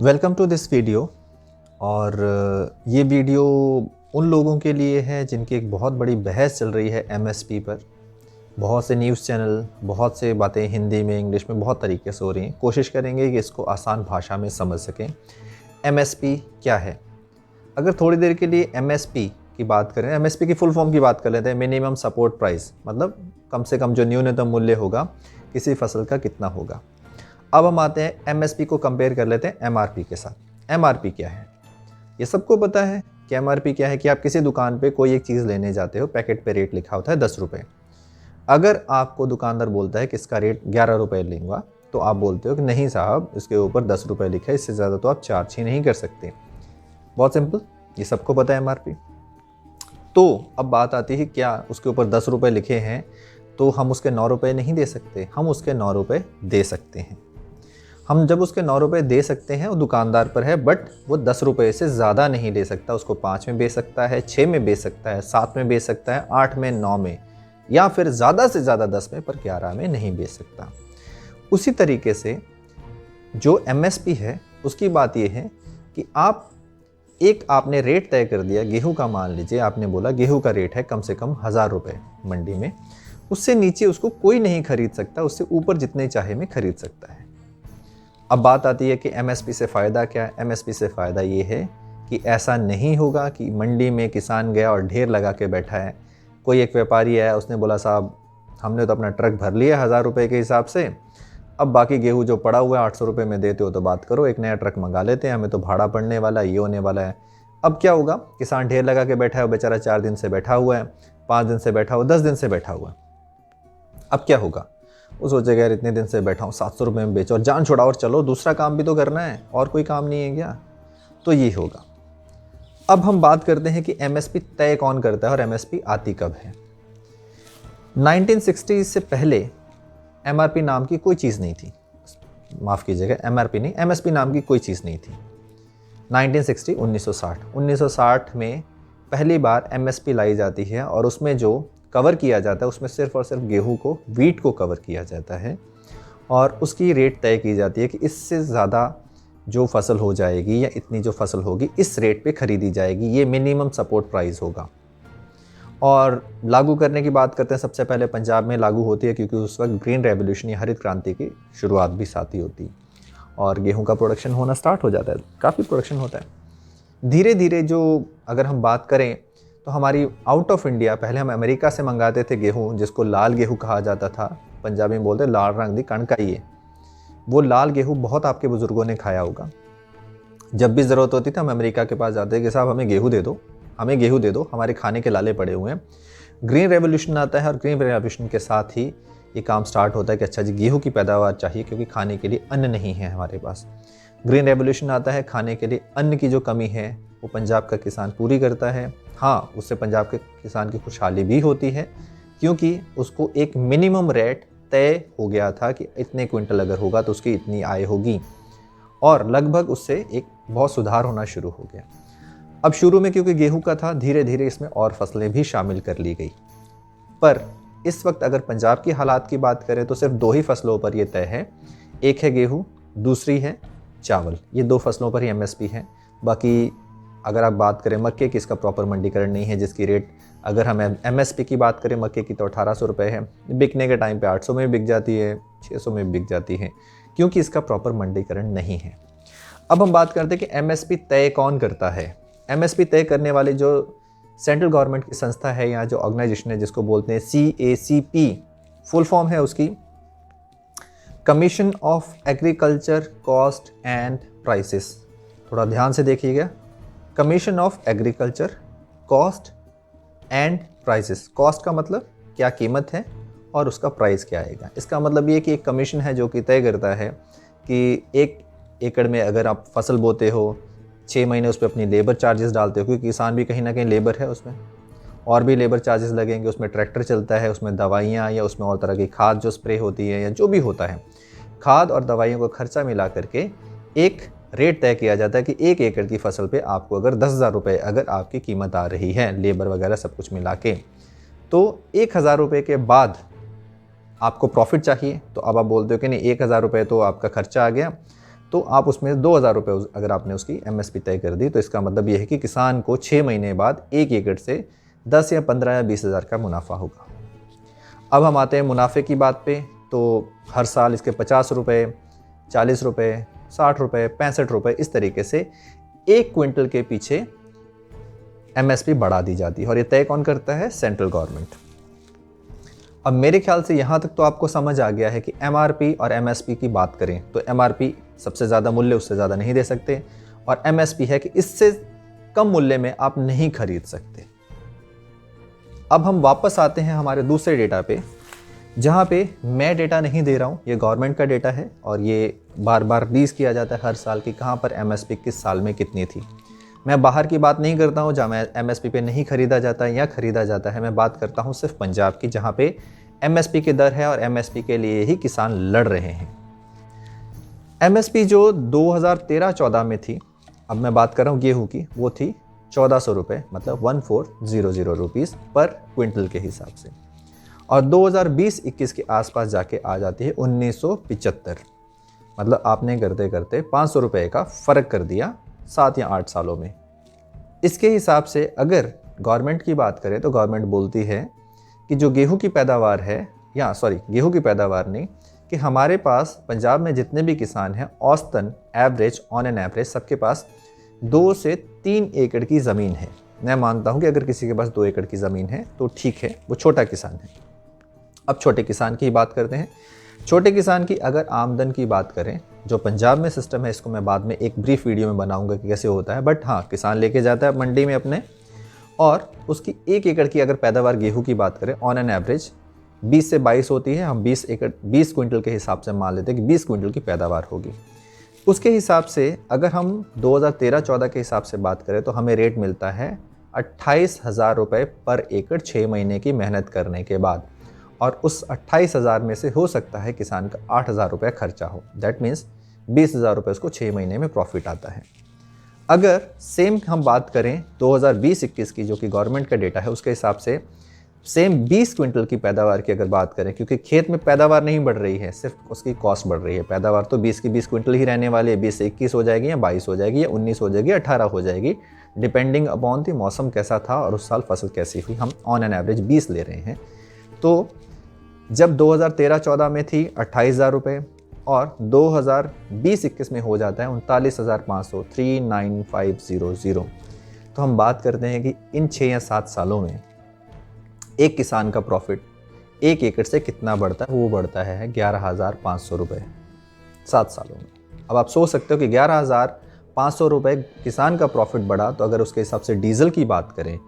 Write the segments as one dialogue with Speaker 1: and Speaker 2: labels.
Speaker 1: Welcome to this video. और ये video उन लोगों के लिए है जिनकी एक बहुत बड़ी बहस चल रही है एमएसपी पर। बहुत से न्यूज़ चैनल, बहुत से बातें हिंदी में, इंग्लिश में बहुत तरीके से हो रही हैं। कोशिश करेंगे कि इसको आसान भाषा में समझ सकें। एमएसपी क्या है? अगर थोड़ी देर के लिए एमएसपी की बात करें, एमएसपी की फुल फॉर्म की बात कर लेते हैं। मिनिमम सपोर्ट प्राइस, मतलब कम से कम जो न्यूनतम मूल्य होगा किसी फसल का कितना होगा। अब हम आते हैं एमएसपी को कंपेयर कर लेते हैं एमआरपी के साथ। एमआरपी क्या है? ये सबको पता है कि एमआरपी क्या है। कि आप किसी दुकान पे कोई एक चीज़ लेने जाते हो, पैकेट पे रेट लिखा होता है 10 रुपये। अगर आपको दुकानदार बोलता है कि इसका रेट 11 रुपये लूँगा, तो आप बोलते हो कि नहीं साहब, इसके ऊपर 10 रुपये लिखा है, इससे ज़्यादा तो आप चार्ज ही नहीं कर सकते। बहुत सिंपल, ये सबको पता है एमआरपी। तो अब बात आती है, क्या उसके ऊपर 10 रुपये लिखे हैं तो हम उसके 9 रुपये नहीं दे सकते? हम उसके 9 रुपये दे सकते हैं। हम जब उसके 9 रुपये दे सकते हैं, वो दुकानदार पर है, बट वो 10 रुपये से ज़्यादा नहीं ले सकता। उसको 5 में बेच सकता है, 6 में बेच सकता है, 7 में बेच सकता है, 8 में, 9 में, या फिर ज़्यादा से ज़्यादा 10 में, पर 11 में नहीं बेच सकता। उसी तरीके से जो एमएसपी है उसकी बात ये है कि आपने रेट तय कर दिया। गेहूं का मान लीजिए, आपने बोला गेहूं का रेट है कम से कम 1000 रुपये मंडी में। उससे नीचे उसको कोई नहीं खरीद सकता, उससे ऊपर जितने चाहे में खरीद सकता है। अब बात आती है कि एमएसपी से फ़ायदा क्या है? एमएसपी से फ़ायदा ये है कि ऐसा नहीं होगा कि मंडी में किसान गया और ढेर लगा के बैठा है। कोई एक व्यापारी आया, उसने बोला साहब हमने तो अपना ट्रक भर लिया 1000 रुपये के हिसाब से, अब बाकी गेहूँ जो पड़ा हुआ है 800 रुपये में देते हो तो बात करो, एक नया ट्रक मंगा लेते हैं, हमें तो भाड़ा पड़ने वाला है, ये होने वाला है। अब क्या होगा? किसान ढेर लगा के बैठा है, वो बेचारा 4 दिन से बैठा हुआ है, 5 दिन से बैठा हुआ, 10 दिन से बैठा हुआ है। अब क्या होगा? वो सोचेगा यार इतने दिन से बैठा हूँ, 700 रुपये में बेचो और जान छुड़ाओ और चलो, दूसरा काम भी तो करना है, और कोई काम नहीं है क्या? तो ये होगा। अब हम बात करते हैं कि एमएसपी तय कौन करता है और एमएसपी आती कब है। 1960 से पहले एमआरपी नाम की कोई चीज़ नहीं थी। माफ़ कीजिएगा, एमआरपी नहीं, एमएसपी नाम की कोई चीज़ नहीं थी। 1960 1960 में पहली बार एमएसपी लाई जाती है, और उसमें जो कवर किया जाता है उसमें सिर्फ और सिर्फ गेहूं को, वीट को कवर किया जाता है, और उसकी रेट तय की जाती है कि इससे ज़्यादा जो फसल हो जाएगी या इतनी जो फसल होगी इस रेट पे ख़रीदी जाएगी। ये मिनिमम सपोर्ट प्राइस होगा। और लागू करने की बात करते हैं, सबसे पहले पंजाब में लागू होती है, क्योंकि उस वक्त ग्रीन रेवोल्यूशन या हरित क्रांति की शुरुआत भी साथ ही होती है, और गेहूं का प्रोडक्शन होना स्टार्ट हो जाता है, काफ़ी प्रोडक्शन होता है। धीरे धीरे जो अगर हम बात करें तो हमारी आउट ऑफ इंडिया, पहले हम अमेरिका से मंगाते थे गेहूं, जिसको लाल गेहूं कहा जाता था, पंजाबी में बोलते लाल रंग दी कणकाइए। वो लाल गेहूं बहुत आपके बुज़ुर्गों ने खाया होगा। जब भी ज़रूरत होती थी हम अमेरिका के पास जाते कि साहब हमें गेहूं दे दो, हमें गेहूं दे दो, हमारे खाने के लाले पड़े हुए हैं। ग्रीन रेवोल्यूशन आता है, और ग्रीन रेवोल्यूशन के साथ ही ये काम स्टार्ट होता है कि अच्छा जी गेहूं की पैदावार चाहिए, क्योंकि खाने के लिए अन्न नहीं है हमारे पास। ग्रीन रेवोल्यूशन आता है, खाने के लिए अन्न की जो कमी है वो पंजाब का किसान पूरी करता है। हाँ, उससे पंजाब के किसान की खुशहाली भी होती है, क्योंकि उसको एक मिनिमम रेट तय हो गया था कि इतने क्विंटल अगर होगा तो उसकी इतनी आय होगी, और लगभग उससे एक बहुत सुधार होना शुरू हो गया। अब शुरू में क्योंकि गेहूं का था, धीरे धीरे इसमें और फसलें भी शामिल कर ली गई। पर इस वक्त अगर पंजाब की हालात की बात करें तो सिर्फ 2 ही फसलों पर यह तय है। एक है गेहूं, दूसरी है चावल। ये 2 फसलों पर ही एमएसपी है। बाकी अगर आप बात करें मक्के की, इसका प्रॉपर मंडीकरण नहीं है, जिसकी रेट अगर हम एमएसपी की बात करें मक्के की तो 1800 रुपये है। बिकने के टाइम पे 800 में बिक जाती है, 600 में बिक जाती है, क्योंकि इसका प्रॉपर मंडीकरण नहीं है। अब हम बात करते हैं कि एमएसपी तय कौन करता है। एमएसपी तय करने वाली जो सेंट्रल गवर्नमेंट की संस्था है या जो ऑर्गेनाइजेशन है, जिसको बोलते हैं CACP, फुल फॉर्म है उसकी commission of agriculture cost and prices. थोड़ा ध्यान से देखिएगा, commission of agriculture cost and prices. Cost का मतलब क्या कीमत है, और उसका प्राइस क्या आएगा। इसका मतलब ये कि एक कमीशन है जो कि तय करता है कि 1 एकड़ में अगर आप फसल बोते हो, 6 महीने उस पर अपनी लेबर चार्जेस डालते हो, क्योंकि किसान भी कहीं ना कहीं लेबर है, उसमें और भी लेबर चार्जेस लगेंगे, उसमें ट्रैक्टर चलता है, उसमें दवाइयाँ या उसमें और तरह की खाद जो स्प्रे होती है या जो भी होता है, खाद और दवाइयों का खर्चा मिला करके एक रेट तय किया जाता है कि 1 एकड़ की फसल पे आपको अगर 10,000 रुपये अगर आपकी कीमत आ रही है, लेबर वगैरह सब कुछ मिला के, तो 1000 रुपये के बाद आपको प्रॉफिट चाहिए। तो अब आप बोलते हो कि नहीं, 1000 रुपये तो आपका खर्चा आ गया, तो आप उसमें 2,000 रुपये अगर आपने उसकी MSP तय कर दी, तो इसका मतलब ये है कि किसान को 6 महीने बाद 1 एकड़ से 10 या 15 या 20 हज़ार का मुनाफा होगा। अब हम आते हैं मुनाफे की बात पे। तो हर साल इसके 50 रुपये, 40 रुपये, 60 रुपये, 65 रुपये, इस तरीके से 1 क्विंटल के पीछे MSP बढ़ा दी जाती है। और ये तय कौन करता है? Central government. अब मेरे ख्याल से यहाँ तक तो आपको समझ आ गया है कि MRP और MSP की बात करें तो MRP सबसे ज़्यादा मूल्य, उससे ज़्यादा नहीं दे सकते, और MSP है कि इससे कम मूल्य में आप नहीं खरीद सकते। अब हम वापस आते हैं हमारे दूसरे डेटा पे, जहाँ पे मैं डेटा नहीं दे रहा हूँ, ये गवर्नमेंट का डेटा है और ये बार बार रिलीज़ किया जाता है हर साल कि कहाँ पर MSP किस साल में कितनी थी। मैं बाहर की बात नहीं करता हूँ जहाँ MSP पे नहीं खरीदा जाता है या खरीदा जाता है, मैं बात करता हूँ सिर्फ पंजाब की, जहाँ पे MSP की दर है और MSP के लिए ही किसान लड़ रहे हैं। MSP जो 2013-14 में थी, अब मैं बात कर रहा हूँ गेहूँ की, वो थी 1400 रुपये, मतलब 1400 रुपीज़ पर क्विंटल के हिसाब से, और 2020-21 के आसपास जाके आ जाती है 1975। मतलब आपने करते करते 500 रुपये का फ़र्क कर दिया 7 या 8 सालों में। इसके हिसाब से अगर गवर्नमेंट की बात करें तो गवर्नमेंट बोलती है कि जो गेहूं की पैदावार है, या गेहूं की पैदावार नहीं, कि हमारे पास पंजाब में जितने भी किसान हैं औसतन एवरेज, ऑन एन एवरेज सबके पास 2 से 3 एकड़ की ज़मीन है। मैं मानता हूं कि अगर किसी के पास 2 एकड़ की ज़मीन है तो ठीक है, वो छोटा किसान है। अब छोटे किसान की बात करते हैं। छोटे किसान की अगर आमदन की बात करें, जो पंजाब में सिस्टम है, इसको मैं बाद में एक ब्रीफ वीडियो में बनाऊंगा कि कैसे होता है, बट हाँ, किसान लेके जाता है मंडी में अपने, और उसकी 1 एकड़ की अगर पैदावार गेहूं की बात करें ऑन एन एवरेज 20 से 22 होती है। हम 20 क्विंटल के हिसाब से मान लेते हैं कि 20 क्विंटल की पैदावार होगी। उसके हिसाब से अगर हम 2013-14 के हिसाब से बात करें तो हमें रेट मिलता है 28,000 रुपये पर एकड़ 6 महीने की मेहनत करने के बाद, और उस 28,000 में से हो सकता है किसान का 8,000 रुपये खर्चा हो। दैट मीन्स 20,000 रुपये उसको 6 महीने में प्रॉफिट आता है। अगर सेम हम बात करें 2020-21 की, जो कि गवर्नमेंट का डेटा है, उसके हिसाब से सेम 20 क्विंटल की पैदावार की अगर बात करें, क्योंकि खेत में पैदावार नहीं बढ़ रही है, सिर्फ उसकी कॉस्ट बढ़ रही है। पैदावार तो 20 की 20 क्विंटल ही रहने वाली है, 20 से 21 हो जाएगी या 22 हो जाएगी या 19 हो जाएगी, 18 हो जाएगी, डिपेंडिंग अपॉन दी मौसम कैसा था और उस साल फसल कैसी हुई। हम ऑन एन एवरेज 20 ले रहे हैं। तो जब 2013-14 में थी 28,000 रुपये, और 2020-21 में हो जाता है 39,500, 39,500। तो हम बात करते हैं कि इन 6 या 7 सालों में एक किसान का प्रॉफिट 1 एकड़ से कितना बढ़ता है? वो बढ़ता है 11,500 रुपये 7 सालों में। अब आप सोच सकते हो कि 11,500 रुपये किसान का प्रॉफिट बढ़ा, तो अगर उसके हिसाब से डीजल की बात करें,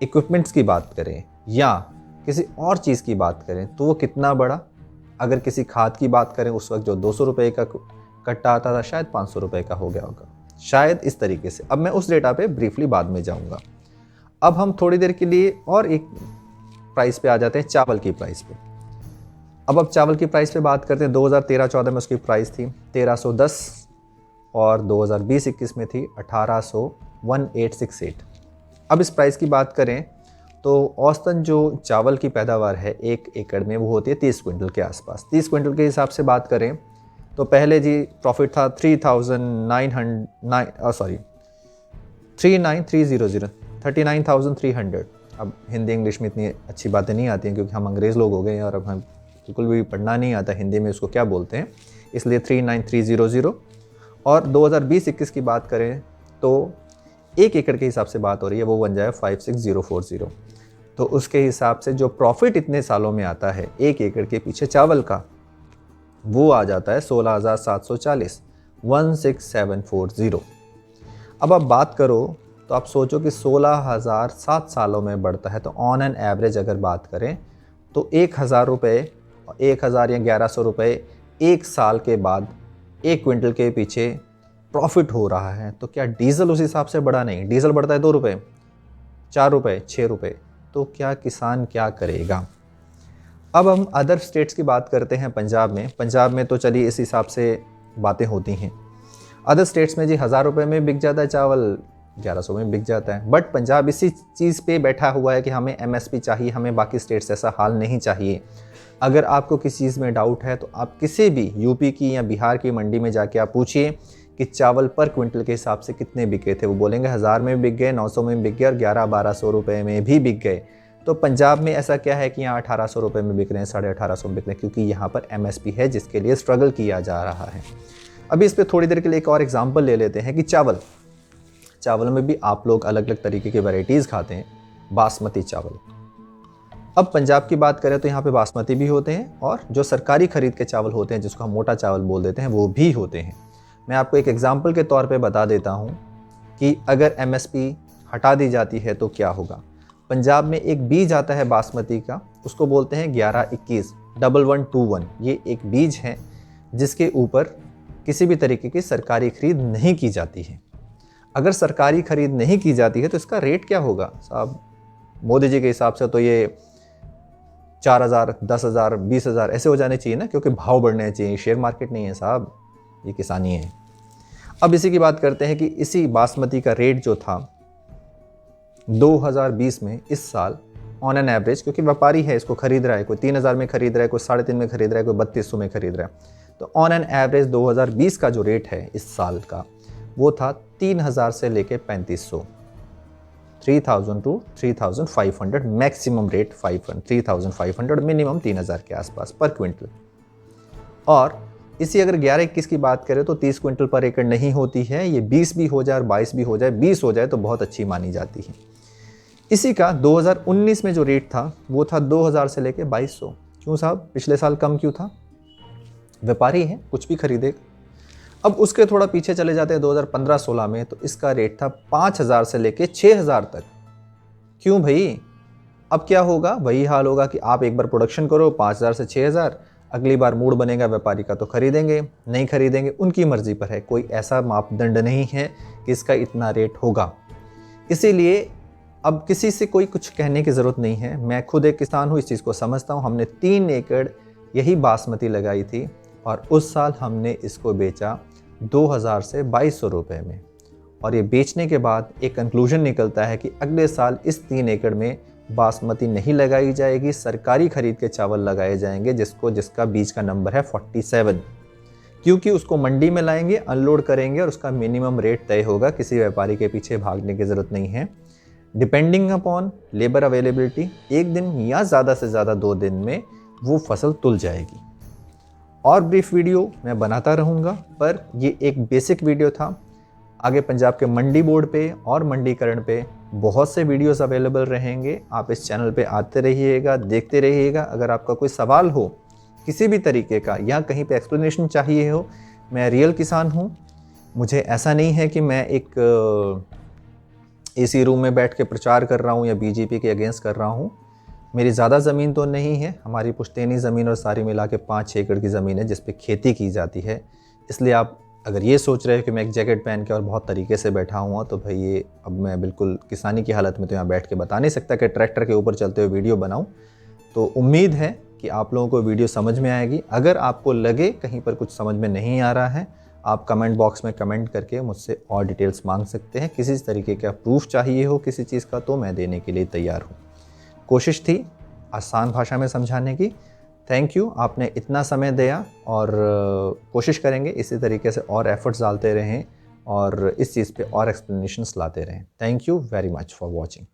Speaker 1: इक्विपमेंट्स की बात करें, या किसी और चीज़ की बात करें, तो वो कितना बढ़ा? अगर किसी खाद की बात करें, उस वक्त जो 200 रुपये का कट्टा आता था, शायद 500 रुपये का हो गया होगा, शायद इस तरीके से। अब मैं उस डेटा पे ब्रीफली बाद में जाऊंगा। अब हम थोड़ी देर के लिए और एक प्राइस पे आ जाते हैं, चावल की प्राइस पे। अब चावल की प्राइस पे बात करते हैं। 2013-14 में उसकी प्राइस थी 1310, और 2020-21 में थी 1868। अब इस प्राइस की बात करें तो औसतन जो चावल की पैदावार है 1 एकड़ में, वो होती है 30 क्विंटल के आसपास। 30 क्विंटल के हिसाब से बात करें तो पहले जी प्रॉफिट था 39,300। अब हिंदी इंग्लिश में इतनी अच्छी बातें नहीं आती हैं, क्योंकि हम अंग्रेज़ लोग हो गए हैं और अब हम बिल्कुल भी पढ़ना नहीं आता हिंदी में उसको क्या बोलते हैं, इसलिए 39,300। और 2020-21 की बात करें तो 1 एकड़ के हिसाब से बात हो रही है, वो बन जाए 56,040। तो उसके हिसाब से जो प्रॉफिट इतने सालों में आता है 1 एकड़ के पीछे चावल का, वो आ जाता है 16,740, 16,740। अब आप बात करो तो आप सोचो कि 16,000 7 सालों में बढ़ता है, तो ऑन एन एवरेज अगर बात करें तो 1,000 रुपये, 1,000 या 1,100 रुपये 1 साल के बाद 1 क्विंटल के पीछे प्रॉफिट हो रहा है। तो क्या डीजल उस हिसाब से बढ़ा? नहीं, डीजल बढ़ता है 2 रुपये, 4 रुपये, 6 रुपये। तो क्या किसान क्या करेगा? अब हम अदर स्टेट्स की बात करते हैं। पंजाब में तो चलिए इस हिसाब से बातें होती हैं। अदर स्टेट्स में जी 1,000 रुपये में बिक जाता है चावल, 1100 में बिक जाता है। बट पंजाब इसी चीज़ पे बैठा हुआ है कि हमें MSP चाहिए, हमें बाकी स्टेट्स ऐसा हाल नहीं चाहिए। अगर आपको किसी चीज़ में डाउट है तो आप किसी भी यूपी की या बिहार की मंडी में जाके आप पूछिए कि चावल पर क्विंटल के हिसाब से कितने बिके थे। वो बोलेंगे 1000 में बिक गए, 900 में बिक गए और 1100-1200 रुपये में भी बिक गए। तो पंजाब में ऐसा क्या है कि यहाँ 1800 रुपये में बिक रहे हैं, 1850 में बिक रहे हैं, क्योंकि यहाँ पर MSP है जिसके लिए स्ट्रगल किया जा रहा है। अभी इस पर थोड़ी देर के लिए एक और एग्जाम्पल ले लेते हैं कि चावल में भी आप लोग अलग अलग तरीके की वैरायटीज़ खाते हैं। बासमती चावल, अब पंजाब की बात करें तो यहाँ पे बासमती भी होते हैं और जो सरकारी खरीद के चावल होते हैं जिसको हम मोटा चावल बोल देते हैं वो भी होते हैं। मैं आपको एक एग्जाम्पल के तौर पे बता देता हूँ कि अगर MSP हटा दी जाती है तो क्या होगा। पंजाब में एक बीज आता है बासमती का, उसको बोलते हैं 1121-1121। ये एक बीज है जिसके ऊपर किसी भी तरीके की सरकारी खरीद नहीं की जाती है। अगर सरकारी खरीद नहीं की जाती है तो इसका रेट क्या होगा साहब? मोदी जी के हिसाब से तो ये 4000, 10,000, 20,000 ऐसे हो जाने चाहिए ना, क्योंकि भाव बढ़ने चाहिए। शेयर मार्केट नहीं है साहब, ये किसानी है। अब इसी की बात करते हैं कि इसी बासमती का रेट जो था 2020 में, इस साल ऑन एन एवरेज, क्योंकि व्यापारी है इसको खरीद रहा है, कोई 3000 में खरीद रहा है, कोई 3.5 में खरीद रहा है, कोई 3200 में खरीद रहा है, तो ऑन एन एवरेज 2020 का जो रेट है इस साल का वो था 3000 से लेके 3500, 3000 to 3500, मैक्सिमम रेट 3500, मिनिमम 3000 के आसपास पर क्विंटल। और इसी अगर 11-21 की बात करें तो 30 क्विंटल पर एकड़ नहीं होती है, ये 20 भी हो जाए और 22 भी हो जाए, 20 हो जाए तो बहुत अच्छी मानी जाती है। इसी का 2019 में जो रेट था वो था 2000 से लेके 2200। क्यों साहब, पिछले साल कम क्यों था? व्यापारी है, कुछ भी खरीदेगा। अब उसके थोड़ा पीछे चले जाते हैं 2015-16 में, तो इसका रेट था 5000 से लेके 6000 तक। क्यों भाई? अब क्या होगा? वही हाल होगा कि आप एक बार प्रोडक्शन करो 5000 से 6000, अगली बार मूड बनेगा व्यापारी का तो खरीदेंगे, नहीं खरीदेंगे उनकी मर्जी पर है। कोई ऐसा मापदंड नहीं है कि इसका इतना रेट होगा। इसीलिए अब किसी से कोई कुछ कहने की ज़रूरत नहीं है। मैं खुद एक किसान हूँ, इस चीज़ को समझता हूँ। हमने 3 एकड़ यही बासमती लगाई थी और उस साल हमने इसको बेचा 2000 से 2200 रुपये में। और ये बेचने के बाद एक कंक्लूजन निकलता है कि अगले साल इस 3 एकड़ में बासमती नहीं लगाई जाएगी, सरकारी खरीद के चावल लगाए जाएंगे जिसका बीज का नंबर है 47, क्योंकि उसको मंडी में लाएंगे, अनलोड करेंगे और उसका मिनिमम रेट तय होगा। किसी व्यापारी के पीछे भागने की ज़रूरत नहीं है। डिपेंडिंग अपॉन लेबर अवेलेबिलिटी, एक दिन या ज़्यादा से ज़्यादा 2 दिन में वो फसल तुल जाएगी। और ब्रीफ वीडियो मैं बनाता रहूँगा, पर ये एक बेसिक वीडियो था। आगे पंजाब के मंडी बोर्ड पे और मंडीकरण पे बहुत से वीडियोस अवेलेबल रहेंगे। आप इस चैनल पे आते रहिएगा, देखते रहिएगा। अगर आपका कोई सवाल हो किसी भी तरीके का या कहीं पे एक्सप्लेनेशन चाहिए हो, मैं रियल किसान हूँ। मुझे ऐसा नहीं है कि मैं एक एसी रूम में बैठ के प्रचार कर रहा हूँ या बीजेपी के अगेंस्ट कर रहा हूँ। मेरी ज़्यादा ज़मीन तो नहीं है, हमारी पुश्तैनी ज़मीन और सारी मिला के 5-6 एकड़ की ज़मीन है जिस पे खेती की जाती है। इसलिए आप अगर ये सोच रहे हो कि मैं एक जैकेट पहन के और बहुत तरीके से बैठा हुआ, तो भाई ये अब मैं बिल्कुल किसानी की हालत में तो यहाँ बैठ के बता नहीं सकता कि ट्रैक्टर के ऊपर चलते हुए वीडियो बनाऊँ। तो उम्मीद है कि आप लोगों को वीडियो समझ में आएगी। अगर आपको लगे कहीं पर कुछ समझ में नहीं आ रहा है, आप कमेंट बॉक्स में कमेंट करके मुझसे और डिटेल्स मांग सकते हैं। किसी तरीके का प्रूफ चाहिए हो किसी चीज़ का तो मैं देने के लिए तैयार हूँ। कोशिश थी आसान भाषा में समझाने की। थैंक यू, आपने इतना समय दिया और कोशिश करेंगे इसी तरीके से और एफर्ट्स डालते रहें और इस चीज़ पे और एक्सप्लेनेशंस लाते रहें। Thank you very much for watching.